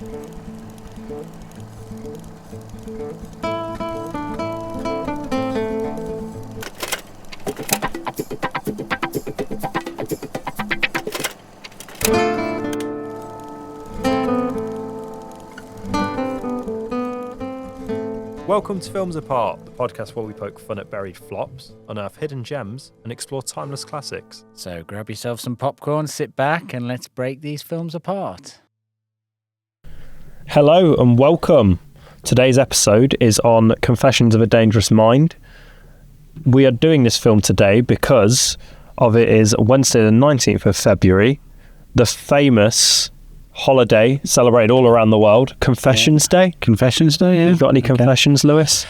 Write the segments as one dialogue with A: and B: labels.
A: Welcome to Films Apart, the podcast where we poke fun at buried flops, unearth hidden gems, and explore timeless classics.
B: So grab yourself some popcorn, sit back, and let's break these films apart.
A: Hello and welcome. Today's episode is on Confessions of a Dangerous Mind. We are doing this film today because of it is Wednesday the 19th of February, the famous holiday celebrated all around the world, Confessions Day.
B: Confessions Day, yeah.
A: You got any confessions, Lewis?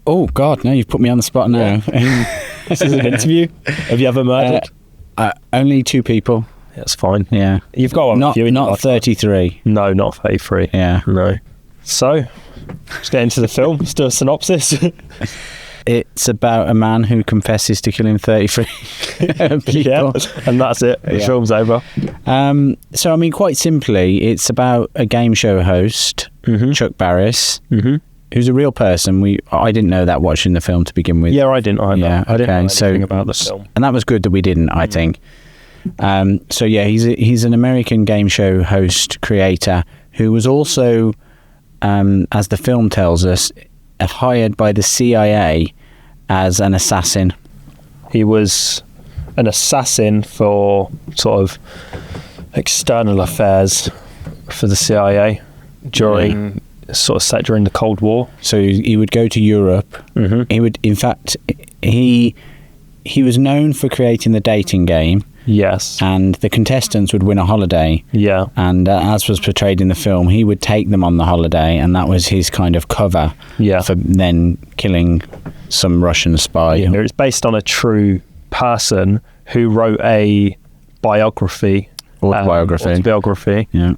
B: Oh, God, no, you've put me on the spot now.
A: This is an interview. Have you ever murdered?
B: Only 2 people.
A: That's fine.
B: Yeah.
A: You've got one.
B: Not 33.
A: No, not 33.
B: Yeah.
A: No. So, let's get into the film. Let's do a synopsis.
B: It's about a man who confesses to killing 33 people.
A: Yeah, and that's it. The film's over.
B: So, I mean, quite simply, it's about a game show host, Chuck Barris, who's a real person. I didn't know that watching the film to begin with.
A: Yeah, I didn't either.
B: Yeah,
A: I didn't know anything about the film.
B: And that was good that we didn't, I think. So, yeah, he's an American game show host, creator, who was also, as the film tells us, hired by the CIA as an assassin.
A: He was an assassin for sort of external affairs for the CIA during the Cold War.
B: So he would go to Europe. He would, in fact, he was known for creating the dating game.
A: Yes.
B: And the contestants would win a holiday. Yeah. And as was portrayed in the film, he would take them on the holiday, and that was his kind of cover for then killing some Russian spy.
A: Yeah. It's based on a true person who wrote a autobiography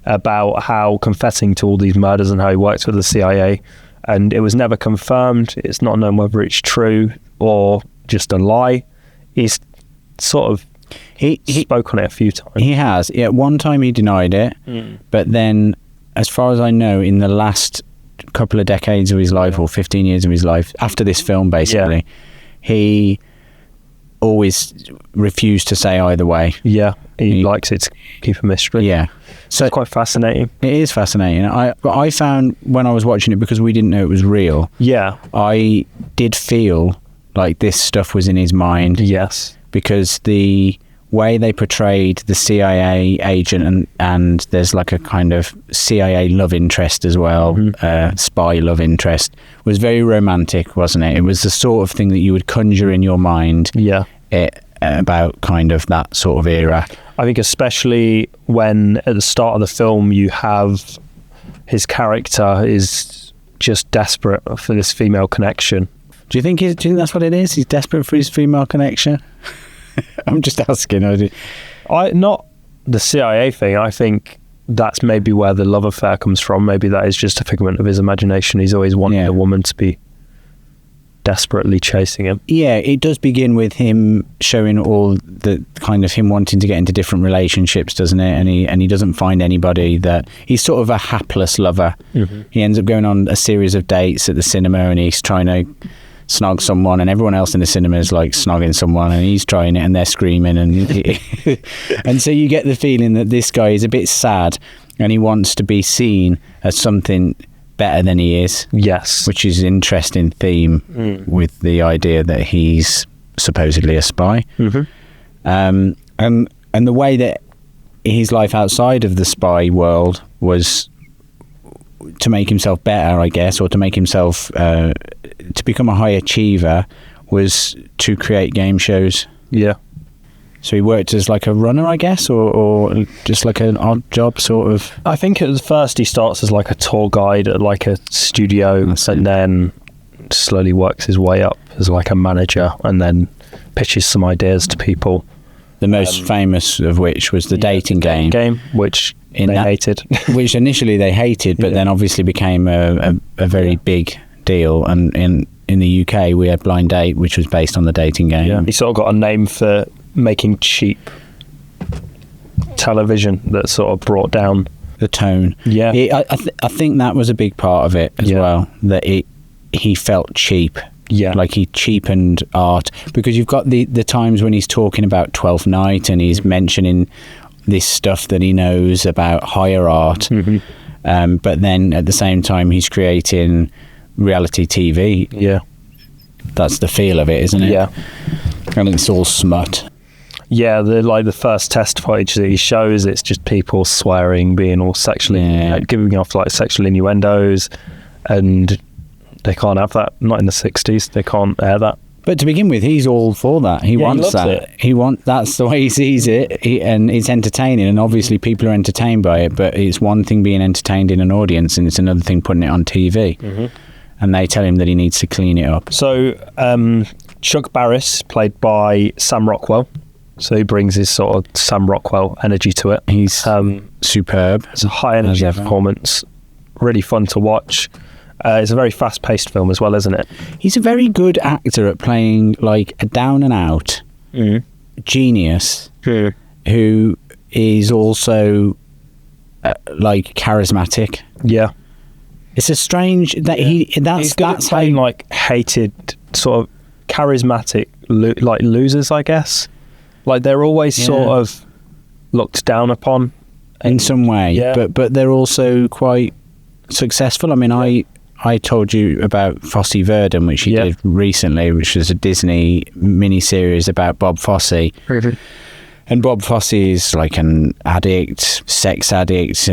A: about how confessing to all these murders and how he works with the CIA. And it was never confirmed. It's not known whether it's true or just a lie. He's sort of He spoke on it a few times.
B: He has. Yeah, one time he denied it, but then, as far as I know, in the last couple of decades of his life, or 15 years of his life, after this film, basically, he always refused to say either way.
A: Yeah, he likes it to keep a mystery.
B: Yeah. So
A: it's quite fascinating.
B: It is fascinating. I found, when I was watching it, because we didn't know it was real, I did feel like this stuff was in his mind.
A: Yes.
B: Because the way they portrayed the CIA agent, and there's like a kind of CIA love interest as well, spy love interest, was very romantic, wasn't it? It was the sort of thing that you would conjure in your mind about kind of that sort of era.
A: I think especially when at the start of the film you have his character is just desperate for this female connection.
B: Do you think that's what it is? He's desperate for his female connection? I'm just asking.
A: Not the CIA thing. I think that's maybe where the love affair comes from. Maybe that is just a figment of his imagination. He's always wanted a woman to be desperately chasing him. Yeah,
B: it does begin with him showing all the kind of him wanting to get into different relationships, doesn't it? And he doesn't find anybody. That he's sort of a hapless lover. He ends up going on a series of dates at the cinema, and he's trying to snog someone, and everyone else in the cinema is like snogging someone, and he's trying it, and they're screaming, and and so you get the feeling that this guy is a bit sad, and he wants to be seen as something better than he is.
A: Yes.
B: Which is an interesting theme with the idea that he's supposedly a spy. And the way that his life outside of the spy world was to make himself better, I guess, or to make himself to become a high achiever, was to create game shows.
A: Yeah.
B: So he worked as like a runner, I guess, or just like an odd job sort of.
A: I think at first he starts as like a tour guide at like a studio, and then slowly works his way up as like a manager, and then pitches some ideas to people.
B: The most famous of which was the dating game,
A: which they hated.
B: Which initially they hated, but then obviously became a very big deal. And in the UK, we had Blind Date, which was based on the dating game.
A: Yeah. He sort of got a name for making cheap television that sort of brought down
B: the tone.
A: Yeah.
B: I think that was a big part of it as well, that he felt cheap.
A: Yeah.
B: Like he cheapened art, because you've got the times when he's talking about Twelfth Night and he's mentioning this stuff that he knows about higher art, but then at the same time he's creating reality TV.
A: Yeah.
B: That's the feel of it, isn't it?
A: Yeah.
B: And it's all smut.
A: Yeah, the first test footage that he shows, it's just people swearing, being all sexually, giving off like sexual innuendos, and they can't have that. Not in the 60s. They can't air that.
B: But to begin with, he's all for that. He wants that. That's the way he sees it, and it's entertaining. And obviously, people are entertained by it. But it's one thing being entertained in an audience, and it's another thing putting it on TV. And they tell him that he needs to clean it up.
A: So Chuck Barris, played by Sam Rockwell. So he brings his sort of Sam Rockwell energy to it.
B: He's superb.
A: It's a high energy performance. Really fun to watch. It's a very fast-paced film as well, isn't it?
B: He's a very good actor at playing like a down-and-out genius who is also like charismatic.
A: Yeah,
B: it's a strange that
A: he's good at playing like hated, sort of charismatic like losers, I guess. Like they're always sort of looked down upon
B: in some way, but they're also quite successful. I mean, I told you about Fosse Verdon, which he did recently, which was a Disney miniseries about Bob Fosse. And Bob Fosse is like an addict, sex addict,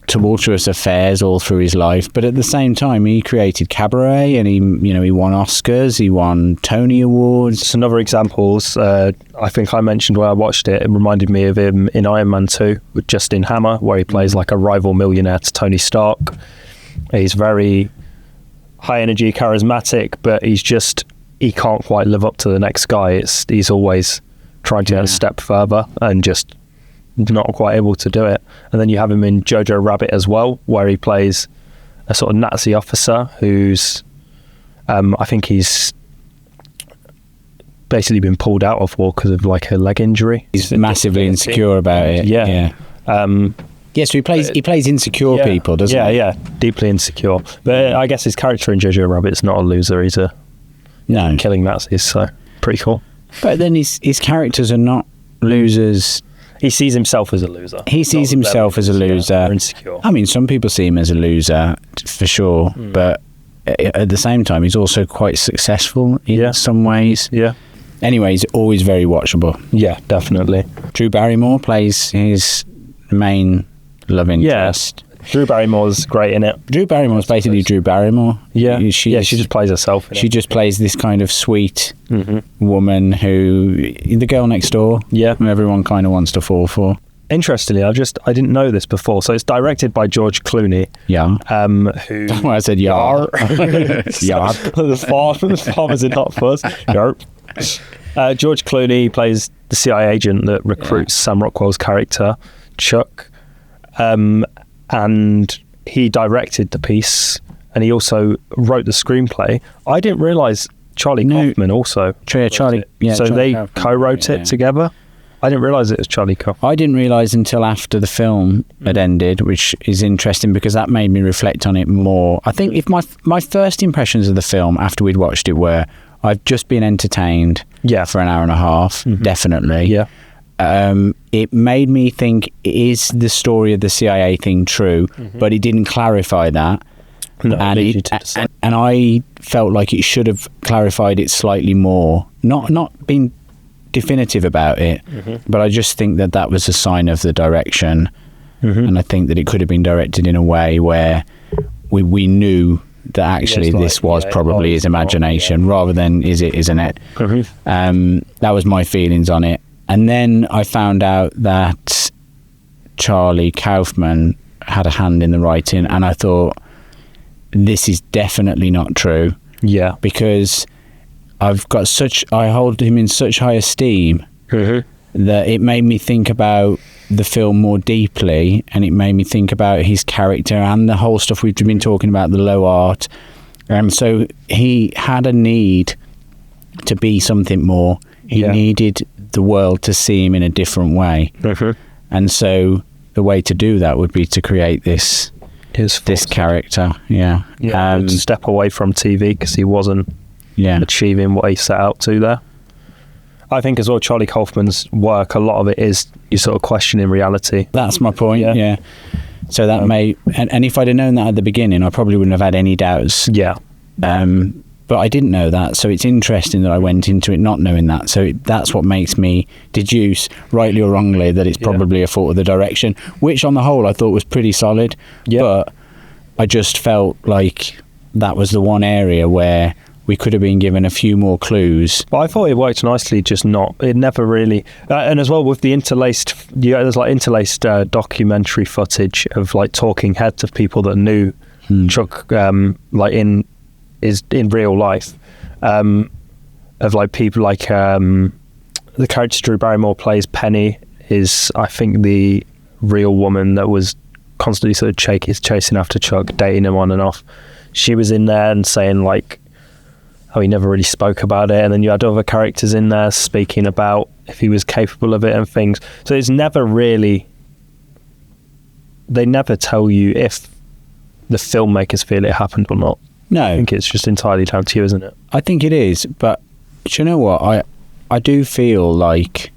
B: tumultuous affairs all through his life. But at the same time, he created Cabaret, and he won Oscars, he won Tony Awards.
A: Some other examples, I think I mentioned when I watched it, it reminded me of him in Iron Man 2 with Justin Hammer, where he plays like a rival millionaire to Tony Stark. He's very high energy, charismatic, but he can't quite live up to the next guy. He's always trying to get a step further and just not quite able to do it. And then you have him in Jojo Rabbit as well, where he plays a sort of Nazi officer who's I think he's basically been pulled out of war because of like a leg injury.
B: He's massively insecure about it. Yeah. Yes, so he plays insecure people, doesn't he?
A: Yeah, deeply insecure. But I guess his character in Jojo Rabbit's not a loser. He's killing Nazis, so pretty cool.
B: But then his characters are not losers.
A: He sees himself as a loser.
B: He sees himself as a loser.
A: Insecure.
B: I mean, some people see him as a loser, for sure. But at the same time, he's also quite successful in some ways.
A: Yeah.
B: Anyway, he's always very watchable.
A: Yeah, definitely.
B: Drew Barrymore plays his main love interest.
A: Drew Barrymore's great in it.
B: Drew Barrymore's basically Drew Barrymore.
A: Yeah, she just plays herself.
B: She just plays this kind of sweet woman the girl next door.
A: Yeah,
B: who everyone kind of wants to fall for.
A: Interestingly, I didn't know this before. So it's directed by George Clooney.
B: Yeah.
A: Who?
B: That's why I said Yar.
A: Yar. The farmers in Hot Fuzz. Yar. George Clooney plays the CIA agent that recruits Sam Rockwell's character, Chuck. And he directed the piece, and he also wrote the screenplay. I didn't realise Charlie Kaufman also.
B: Charlie. Yeah,
A: so
B: Charlie
A: they
B: Kaufman,
A: co-wrote it together. I didn't realise it was Charlie Kaufman.
B: I didn't realise until after the film had ended, which is interesting because that made me reflect on it more. I think if my first impressions of the film after we'd watched it were, I've just been entertained for an hour and a half, definitely.
A: Yeah.
B: It made me think, is the story of the CIA thing true? But it didn't clarify that.
A: No,
B: and I felt like it should have clarified it slightly more. Not being definitive about it, but I just think that was a sign of the direction. And I think that it could have been directed in a way where we knew that actually this was probably his imagination rather than isn't it? That was my feelings on it. And then I found out that Charlie Kaufman had a hand in the writing, and I thought, this is definitely not true.
A: Yeah.
B: Because I hold him in such high esteem that it made me think about the film more deeply, and it made me think about his character and the whole stuff we've been talking about, the low art. So he had a need to be something more. He needed the world to see him in a different way. And so the way to do that would be to create this character. Yeah.
A: Step away from TV because he wasn't achieving what he set out to there. I think as well, Charlie Kaufman's work, a lot of it is you sort of questioning reality.
B: That's my point. Yeah. So that may, and if I'd have known that at the beginning, I probably wouldn't have had any doubts.
A: Yeah.
B: But I didn't know that, so it's interesting that I went into it not knowing that. So that's what makes me deduce, rightly or wrongly, that it's probably a fault of the direction, which on the whole I thought was pretty solid. Yeah. But I just felt like that was the one area where we could have been given a few more clues.
A: But I thought it worked nicely, just not. It never really. And as well with the interlaced, there's like interlaced documentary footage of like talking heads of people that knew Chuck, like in real life, of like people like the character Drew Barrymore plays, Penny, is I think the real woman that was constantly sort of chasing after Chuck, dating him on and off. She was in there and saying like, oh, he never really spoke about it, and then you had other characters in there speaking about if he was capable of it and things. So it's never really, they never tell you if the filmmakers feel it happened or not.
B: No.
A: I think it's just entirely down to you, isn't it?
B: I think it is, but do you know what? I do feel like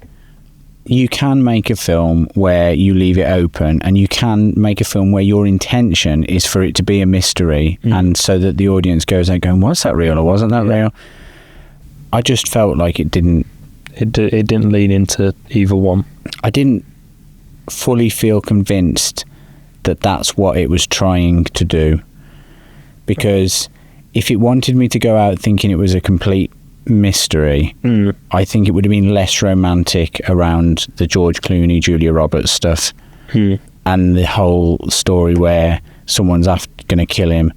B: you can make a film where you leave it open, and you can make a film where your intention is for it to be a mystery, and so that the audience goes out going, was that real or wasn't that real? I just felt like it didn't
A: lean into either one.
B: I didn't fully feel convinced that that's what it was trying to do, because if it wanted me to go out thinking it was a complete mystery, I think it would have been less romantic around the George Clooney, Julia Roberts stuff, and the whole story where someone's going to kill him,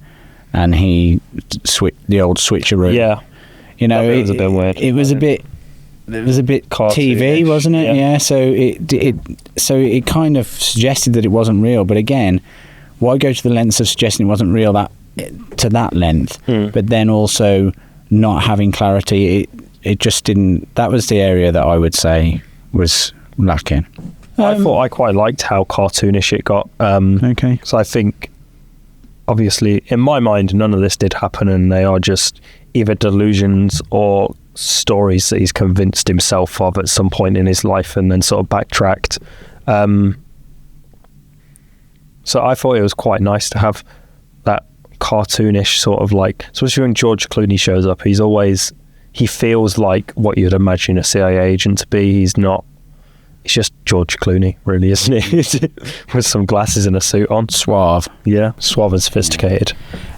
B: and the old switcheroo.
A: Yeah,
B: you know,
A: it was a bit weird.
B: It was a bit TV, wasn't it? Yeah. So it kind of suggested that it wasn't real, but again, why go to the lengths of suggesting it wasn't real to that length, but then also not having clarity? It just didn't. That was the area that I would say was lacking.
A: I thought I quite liked how cartoonish it got.
B: Okay.
A: So I think, obviously, in my mind, none of this did happen, and they are just either delusions or stories that he's convinced himself of at some point in his life and then sort of backtracked. So I thought it was quite nice to have that cartoonish sort of like, especially when George Clooney shows up, he feels like what you'd imagine a CIA agent to be. He's just George Clooney, really, isn't he? With some glasses and a suit on.
B: Suave.
A: Yeah, suave and sophisticated.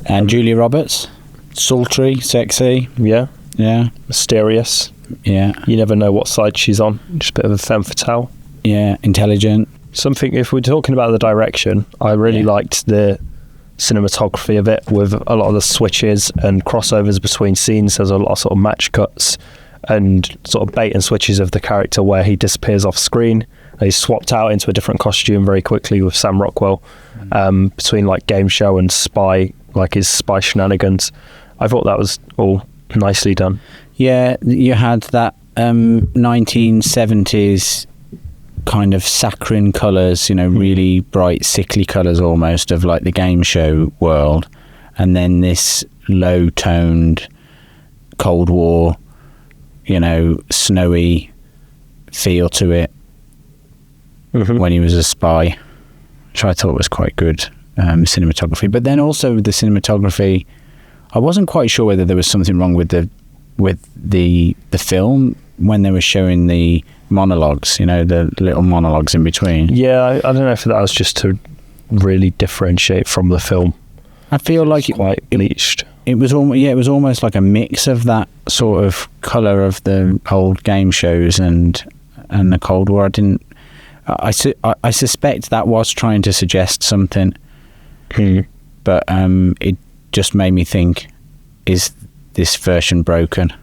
B: And Julia Roberts? Sultry, sexy.
A: Yeah.
B: Yeah.
A: Mysterious.
B: Yeah.
A: You never know what side she's on. Just a bit of a femme fatale.
B: Yeah, intelligent.
A: Something, if we're talking about the direction, I really liked the cinematography of it, with a lot of the switches and crossovers between scenes. There's a lot of sort of match cuts and sort of bait and switches of the character where he disappears off screen. He's swapped out into a different costume very quickly with Sam Rockwell, between like game show and spy, like his spy shenanigans. I thought that was all nicely done. Yeah,
B: you had that 1970s kind of saccharine colours, you know, really bright, sickly colours almost of like the game show world, and then this low-toned Cold War, you know, snowy feel to it when he was a spy, which I thought was quite good cinematography. But then also the cinematography, I wasn't quite sure whether there was something wrong with the film when they were showing the monologues, you know, the little monologues in between.
A: Yeah, I don't know if that was just to really differentiate from the film.
B: I feel like
A: it's quite bleached.
B: It was almost like a mix of that sort of colour of the old game shows and the Cold War. I suspect that was trying to suggest something, but it just made me think, is this version broken?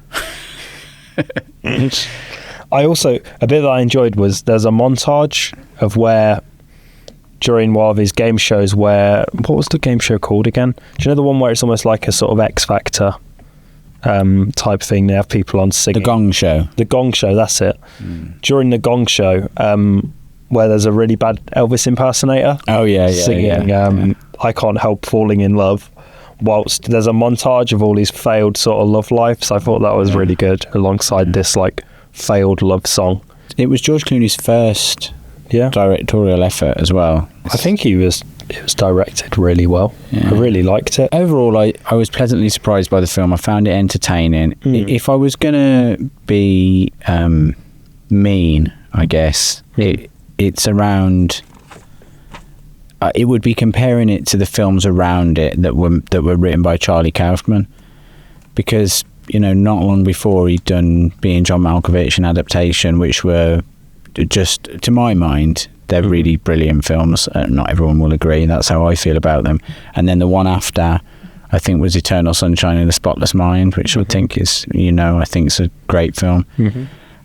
A: A bit that I enjoyed was there's a montage of where during one of his game shows where, what was the game show called again? Do you know the one where it's almost like a sort of X Factor type thing? They have people on singing.
B: The Gong Show.
A: The Gong Show, that's it. During the Gong Show, where there's a really bad Elvis impersonator.
B: Oh yeah,
A: singing I Can't Help Falling in Love, whilst there's a montage of all his failed sort of love lives. I thought that was really good, alongside this like failed love song.
B: It was George Clooney's first directorial effort as well.
A: I think it was directed really well. I really liked it.
B: Overall, I was pleasantly surprised by the film. I found it entertaining. If I was gonna be mean, I guess it's around. It would be comparing it to the films around it that were written by Charlie Kaufman, because not long before he'd done Being John Malkovich and Adaptation, which were just, to my mind, they're really brilliant films. Not everyone will agree. That's how I feel about them. And then the one after, I think, was Eternal Sunshine of the Spotless Mind, which I think is, I think it's a great film.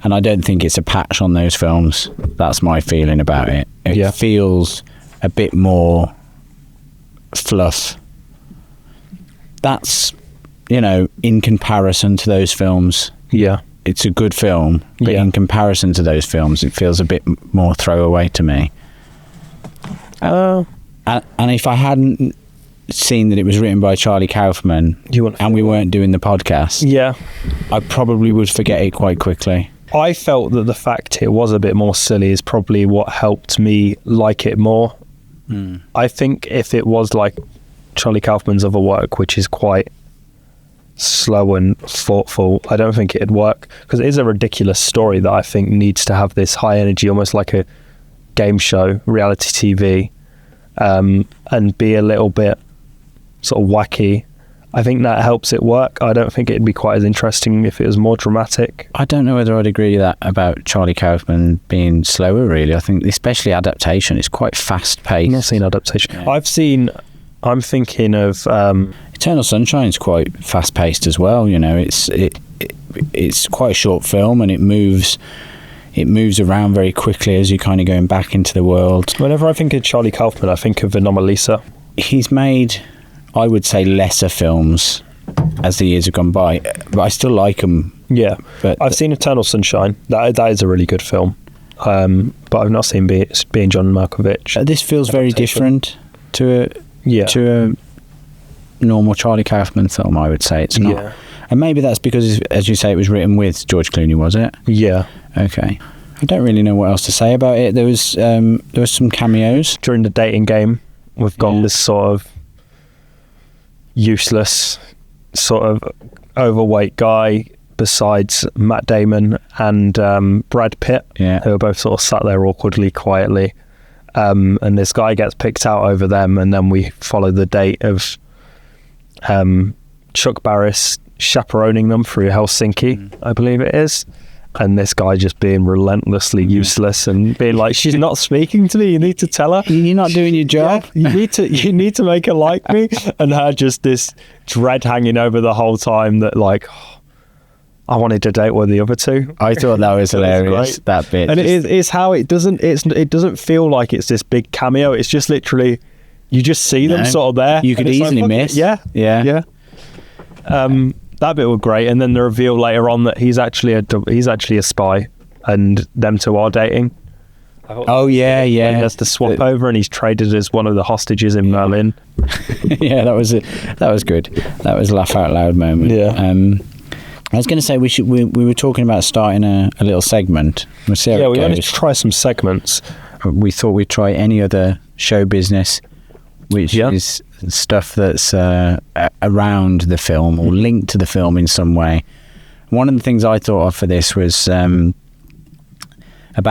B: And I don't think it's a patch on those films. That's my feeling about it. It feels a bit more fluff. That's, in comparison to those films. Yeah. It's a good film, but in comparison to those films, it feels a bit more throwaway to me. And if I hadn't seen that it was written by Charlie Kaufman and we weren't doing the podcast, I probably would forget it quite quickly.
A: I felt that the fact it was a bit more silly is probably what helped me like it more. I think if it was like Charlie Kaufman's other work, which is quite slow and thoughtful, I don't think it'd work, because it is a ridiculous story that I think needs to have this high energy, almost like a game show, reality TV, and be a little bit sort of wacky. I think that helps it work. I don't think it'd be quite as interesting if it was more dramatic.
B: I don't know whether I'd agree that about Charlie Kaufman being slower, really. I think especially Adaptation is quite fast paced.
A: I've not seen Adaptation. I'm thinking of
B: Eternal Sunshine's quite fast paced as well. It's quite a short film, and it moves around very quickly as you're kind of going back into the world.
A: Whenever I think of Charlie Kaufman, I think of Anomalisa.
B: He's made, I would say, lesser films as the years have gone by, but I still like them.
A: Yeah, but I've seen Eternal Sunshine. That is a really good film, but I've not seen Being John Malkovich.
B: This feels very different to a normal Charlie Kaufman film, I would say. It's not. Yeah. And maybe that's because, as you say, it was written with George Clooney, was it?
A: Yeah.
B: Okay. I don't really know what else to say about it. There was some cameos.
A: During the dating game, we've got this sort of useless, sort of overweight guy besides Matt Damon and Brad Pitt, who are both sort of sat there awkwardly, quietly. And this guy gets picked out over them, and then we follow the date of Chuck Barris chaperoning them through Helsinki, I believe it is, and this guy just being relentlessly useless and being like, she's not speaking to me, you need to tell her
B: you're not doing your job.
A: You need to make her like me. And her just this dread hanging over the whole time that like, I wanted to date one of the other two.
B: I thought that was hilarious, that bit.
A: And it's how it doesn't feel like it's this big cameo. It's just literally, you just see them sort of there.
B: You could easily miss.
A: Yeah. That bit was great, and then the reveal later on that he's actually a spy, and them two are dating.
B: Oh yeah.
A: And there's the swap over, and he's traded as one of the hostages in Berlin.
B: Yeah, that was it. That was good. That was a laugh out loud moment.
A: Yeah.
B: I was going to say we were talking about starting a little segment. We'll see how it goes.
A: Yeah, we wanted to try some segments.
B: We thought we'd try any other show business, which is stuff that's around the film or linked to the film in some way. One of the things I thought of for this was about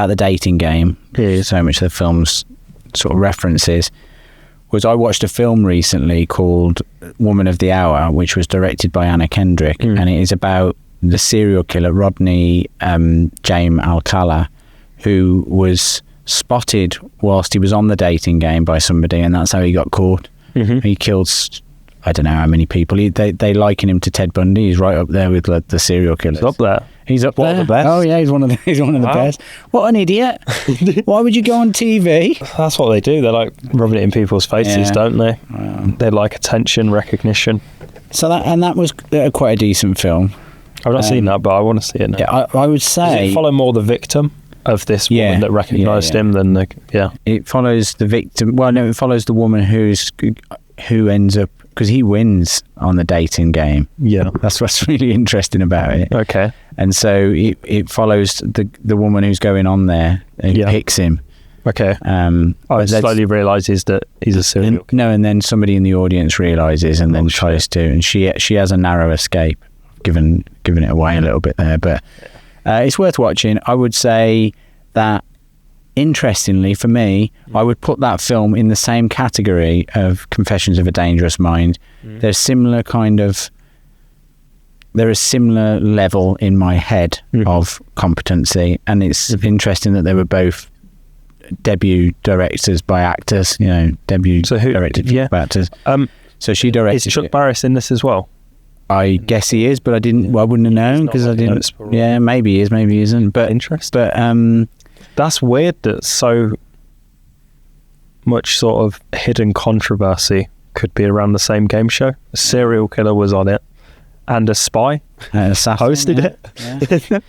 B: the dating game. So much of the film's sort of references. Was I watched a film recently called Woman of the Hour, which was directed by Anna Kendrick, and it is about the serial killer Rodney James Alcala, who was spotted whilst he was on the dating game by somebody, and that's how he got caught. He killed, I don't know how many people. They liken him to Ted Bundy. He's right up there with the serial killers.
A: He's up there.
B: He's up there.
A: The best.
B: Oh yeah, he's one of the best. What an idiot! Why would you go on TV?
A: That's what they do. They like rubbing it in people's faces, don't they? They like attention, recognition.
B: So that was quite a decent film.
A: I've not seen that, but I want to see it now.
B: Yeah, I would say.
A: Does it follow more the victim? of this woman that recognised him, then
B: it follows the victim. Well, no, it follows the woman who ends up, because he wins on the dating game.
A: Yeah,
B: that's what's really interesting about it.
A: Okay,
B: and so it follows the woman who's going on there and picks him.
A: Okay. It slowly realises that he's a serial killer.
B: No, and then somebody in the audience realises and then tries to, and she has a narrow escape, giving it away a little bit there, but it's worth watching. I would say that, interestingly for me, I would put that film in the same category of Confessions of a Dangerous Mind. There's similar there is similar level in my head of competency, and it's interesting that they were both debut directors by actors, directed by actors. So she directed.
A: Is Chuck Barris in this as well?
B: I guess he is, but I wouldn't have known because I didn't. Yeah, maybe he is, maybe he isn't. But
A: interesting. But that's weird that so much sort of hidden controversy could be around the same game show. A serial killer was on it, and a spy hosted it.
B: Yeah.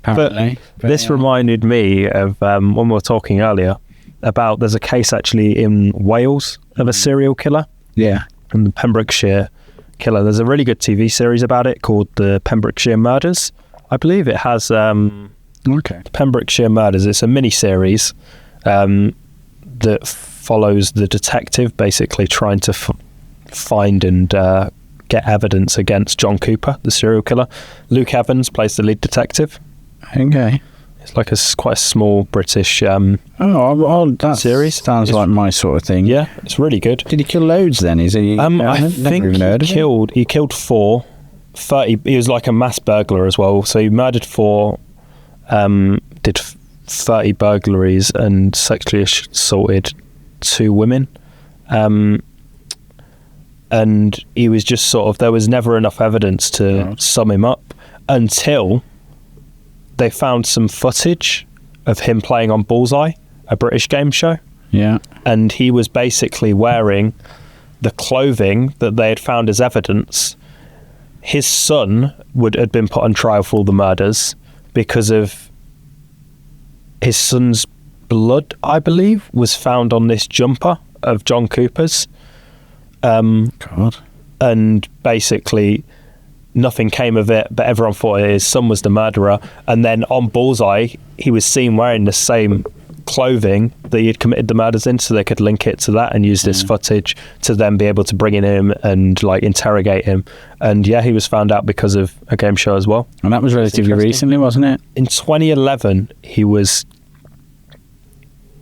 B: Apparently,
A: but this reminded me of when we were talking earlier about there's a case actually in Wales of a serial killer.
B: Yeah,
A: from the Pembrokeshire killer. There's a really good TV series about it called the Pembrokeshire Murders. I believe it has the Pembrokeshire Murders. It's a mini series that follows the detective basically trying to find and get evidence against John Cooper, the serial killer. Luke Evans plays the lead detective.
B: Okay.
A: It's like quite a small British
B: that
A: series.
B: Sounds like my sort of thing.
A: Yeah, it's really good.
B: Did he kill loads then? Is he?
A: I think he killed 4. 30. He was like a mass burglar as well. So he murdered 4, did 30 burglaries and sexually assaulted 2 women. And he was just sort of, there was never enough evidence to sum him up until they found some footage of him playing on Bullseye, a British game show.
B: Yeah.
A: And he was basically wearing the clothing that they had found as evidence. His son had been put on trial for all the murders because of his son's blood, I believe, was found on this jumper of John Cooper's.
B: God.
A: And basically nothing came of it, but everyone thought his son was the murderer. And then on Bullseye, he was seen wearing the same clothing that he had committed the murders in, so they could link it to that and use this footage to then be able to bring in him and like interrogate him. And he was found out because of a game show as well.
B: And that was relatively recently, wasn't it?
A: In 2011, he was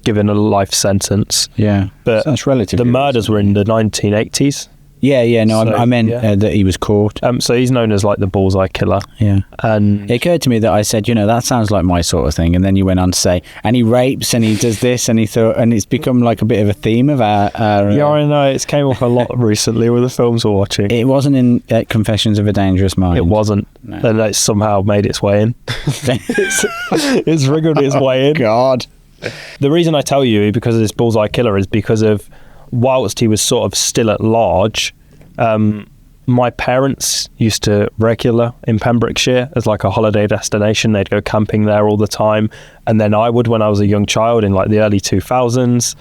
A: given a life sentence.
B: Yeah,
A: but
B: that's relatively.
A: The murders were in the 1980s.
B: Yeah, no, so, I meant that he was caught.
A: So he's known as like the Bullseye Killer.
B: Yeah.
A: And
B: it occurred to me that I said, that sounds like my sort of thing. And then you went on to say, and he rapes and he does this and and it's become like a bit of a theme of our
A: yeah, I know. It's came up a lot recently with the films we're watching.
B: It wasn't in Confessions of a Dangerous Mind.
A: It wasn't. No. And it's somehow made its way in. it's wriggled its way in.
B: God.
A: The reason I tell you because of this Bullseye Killer is because of whilst he was sort of still at large, my parents used to regular in Pembrokeshire as like a holiday destination. They'd go camping there all the time, and then I would when I was a young child in like the early 2000s,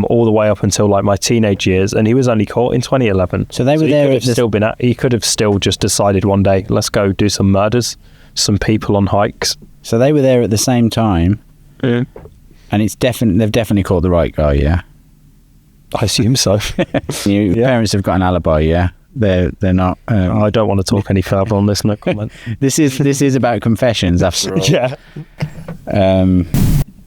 A: all the way up until like my teenage years. And he was only caught in 2011.
B: So they were there.
A: He could have still just decided one day, let's go do some murders, some people on hikes.
B: So they were there at the same time. And they've definitely caught the right guy. Yeah.
A: I assume so.
B: Your parents have got an alibi, yeah. They're not.
A: I don't want to talk any further on this. No comment.
B: This is about confessions, after all.
A: Yeah.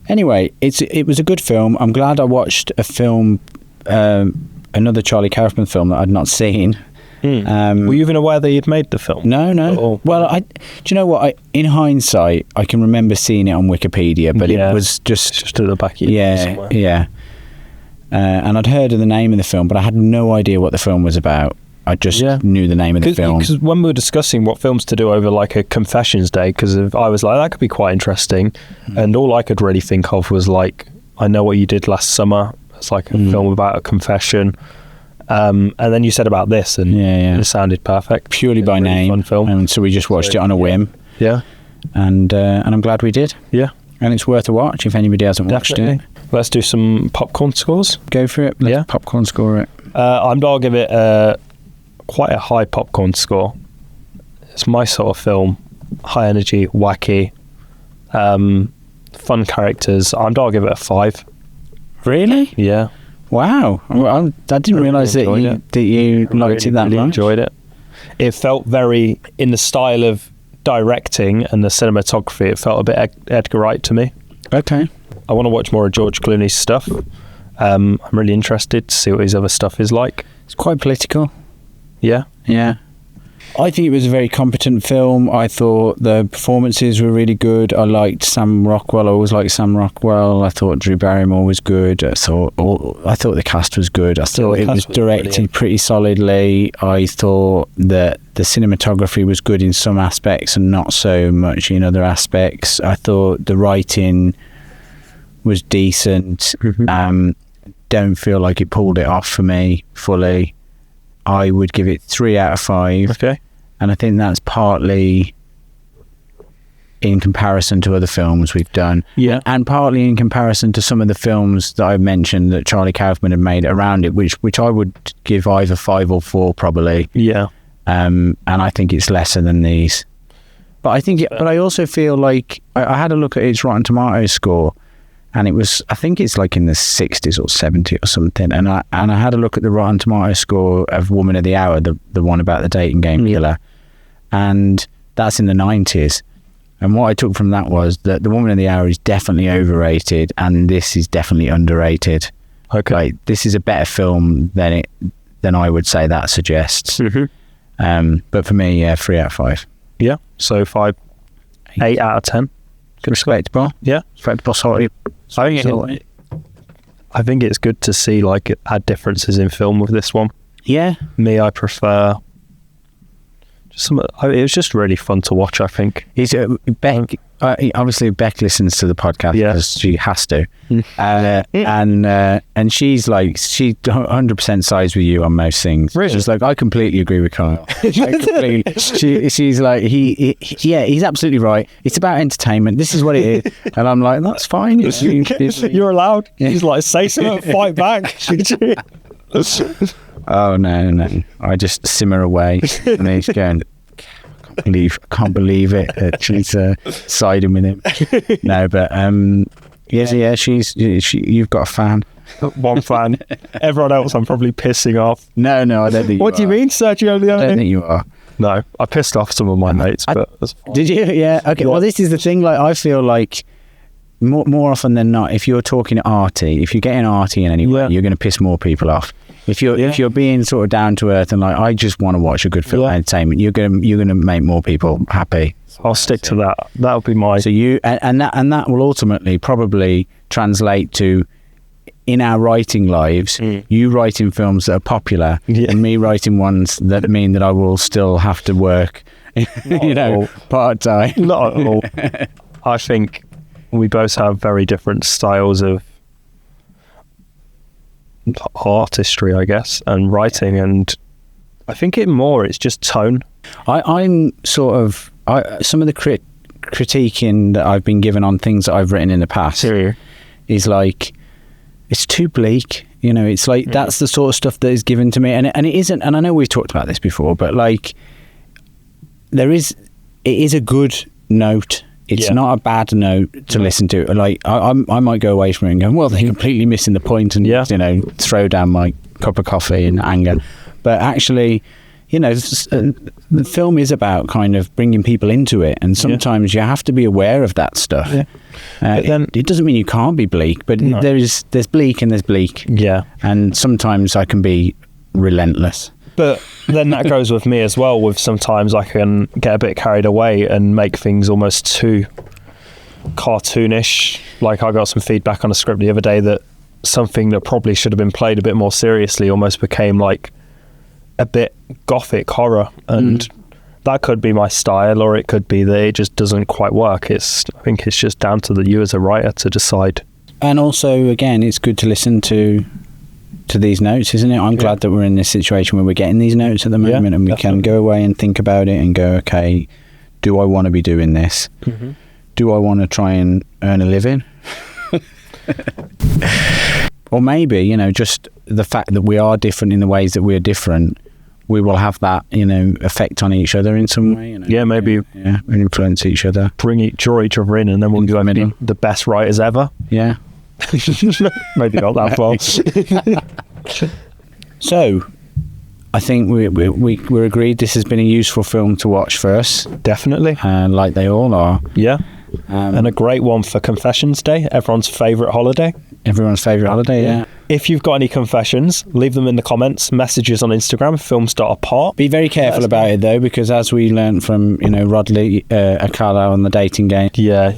B: Anyway, it was a good film. I'm glad I watched a film, another Charlie Kaufman film that I'd not seen.
A: Were you even aware that you'd made the film?
B: No. Well, do you know what? In hindsight, I can remember seeing it on Wikipedia, but it was just
A: at the back of your head somewhere.
B: Yeah. And I'd heard of the name of the film, but I had no idea what the film was about. I just knew the name of the film.
A: Because when we were discussing what films to do over like a Confessions Day, because I was like, that could be quite interesting. And all I could really think of was like, I Know What You Did Last Summer. It's like a film about a confession. And then you said about this, and it sounded perfect.
B: Purely by name.
A: Fun film.
B: And so we just watched it on a whim.
A: Yeah.
B: And I'm glad we did.
A: Yeah.
B: And it's worth a watch if anybody hasn't watched it.
A: Let's do some popcorn scores.
B: Go for it. Let's popcorn score it.
A: I'll give it quite a high popcorn score. It's my sort of film. High energy, wacky, fun characters. I'll give it a 5.
B: Really?
A: Yeah.
B: Wow. I didn't realise that you liked it that much.
A: Enjoyed it. It felt very in the style of directing and the cinematography. It felt a bit Edgar Wright to me.
B: Okay.
A: I want to watch more of George Clooney's stuff. I'm really interested to see what his other stuff is like.
B: It's quite political.
A: Yeah.
B: Yeah. I think it was a very competent film. I thought the performances were really good. I liked Sam Rockwell. I always liked Sam Rockwell. I thought Drew Barrymore was good. I thought the cast was good. I thought it was directed pretty solidly. I thought that the cinematography was good in some aspects and not so much in other aspects. I thought the writing was decent. Don't feel like it pulled it off for me fully. I would give it 3 out of 5.
A: Okay.
B: And I think that's partly in comparison to other films we've done.
A: Yeah.
B: And partly in comparison to some of the films that I've mentioned that Charlie Kaufman had made around it, which I would give either 5 or 4 probably.
A: Yeah.
B: And I think it's lesser than these. But I also feel like I had a look at its Rotten Tomatoes score, and I think it's like in the 60s or 70 or something. And I had a look at the Rotten Tomatoes score of Woman of the Hour, the one about the dating game killer, and that's in the 90s. And what I took from that was that the Woman of the Hour is definitely overrated, and this is definitely underrated.
A: Okay,
B: like, this is a better film than I would say that suggests. But for me, 3 out of 5.
A: Yeah, so 8 out of 10.
B: Respectable.
A: Yeah,
B: respectable. Sorry.
A: I think it's good to see like add differences in film with this one.
B: Yeah.
A: Me, I prefer just some. It was just really fun to watch. I think.
B: Beck? Obviously, Beck listens to the podcast because she has to, and she's like 100% sides with you on most things.
A: Really?
B: She's like, I completely agree with Kyle. She's like, he's absolutely right. It's about entertainment. This is what it is, and I'm like, that's fine.
A: You're allowed. He's like, say something, fight back.
B: Oh no! I just simmer away, and he's going, I can't believe it that she's siding with him. No, but you've got a fan.
A: One fan. Everyone else I'm probably pissing off.
B: No, I don't think you are.
A: What do you mean, Sergio Leone?
B: I don't think you are.
A: No, I pissed off some of my mates, but that's fine.
B: Did you? Yeah. Okay. Well, this is the thing. Like, I feel like more often than not, if you're talking arty, if you're getting arty in any way, you're going to piss more people off. If you're being sort of down to earth and like, I just want to watch a good film entertainment, you're gonna make more people happy.
A: I'll stick to that. That'll be my.
B: So you and that will ultimately probably translate to, in our writing lives, you writing films that are popular and me writing ones that mean that I will still have to work, part time.
A: Not at all. I think we both have very different styles of artistry, I guess, and writing, and I think it's just tone.
B: I'm sort of some of the critiquing that I've been given on things that I've written in the past is like, it's too bleak, it's like that's the sort of stuff that is given to me, and it isn't, and I know we've talked about this before, but like it is a good note. It's not a bad note to listen to. Like, I might go away from it and go, well, they're completely missing the point, and throw down my cup of coffee in anger. But actually, the film is about kind of bringing people into it, and sometimes you have to be aware of that stuff. But then, it doesn't mean you can't be bleak, but there's bleak and there's bleak. Yeah, and sometimes I can be relentless.
A: But then that goes with me as well, with sometimes I can get a bit carried away and make things almost too cartoonish. Like, I got some feedback on a script the other day that something that probably should have been played a bit more seriously almost became like a bit gothic horror, and that could be my style, or it could be that it just doesn't quite work. I think it's just down to you as a writer to decide.
B: And also, again, it's good to listen to these notes, isn't it? I'm glad that we're in this situation where we're getting these notes at the moment, and we can go away and think about it and go, okay, do I want to be doing this? do I want to try and earn a living? Or maybe, you know, just the fact that we are different in the ways that we're different, we will have that, you know, effect on each other in some way. You know?
A: Yeah, maybe.
B: Yeah, we influence each other.
A: Draw each other in, and then we'll be the best writers ever.
B: Yeah.
A: Maybe not that far.
B: So, I think we're agreed this has been a useful film to watch for us.
A: Definitely.
B: Like they all are.
A: Yeah. And a great one for Confessions Day, everyone's favourite holiday.
B: Everyone's favourite holiday, yeah.
A: If you've got any confessions, leave them in the comments, messages on Instagram, films.apart.
B: Be very careful about it, though, because as we learned from, you know, Rodley, Akala on the dating game.
A: Yeah,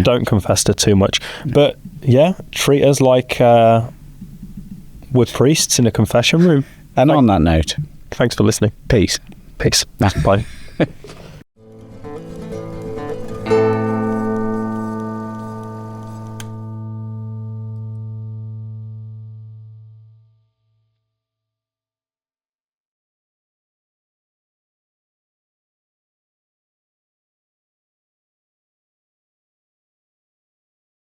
A: don't confess to too much. But, yeah, treat us like we're priests in a confession room.
B: And on that note,
A: thanks for listening.
B: Peace.
A: Bye.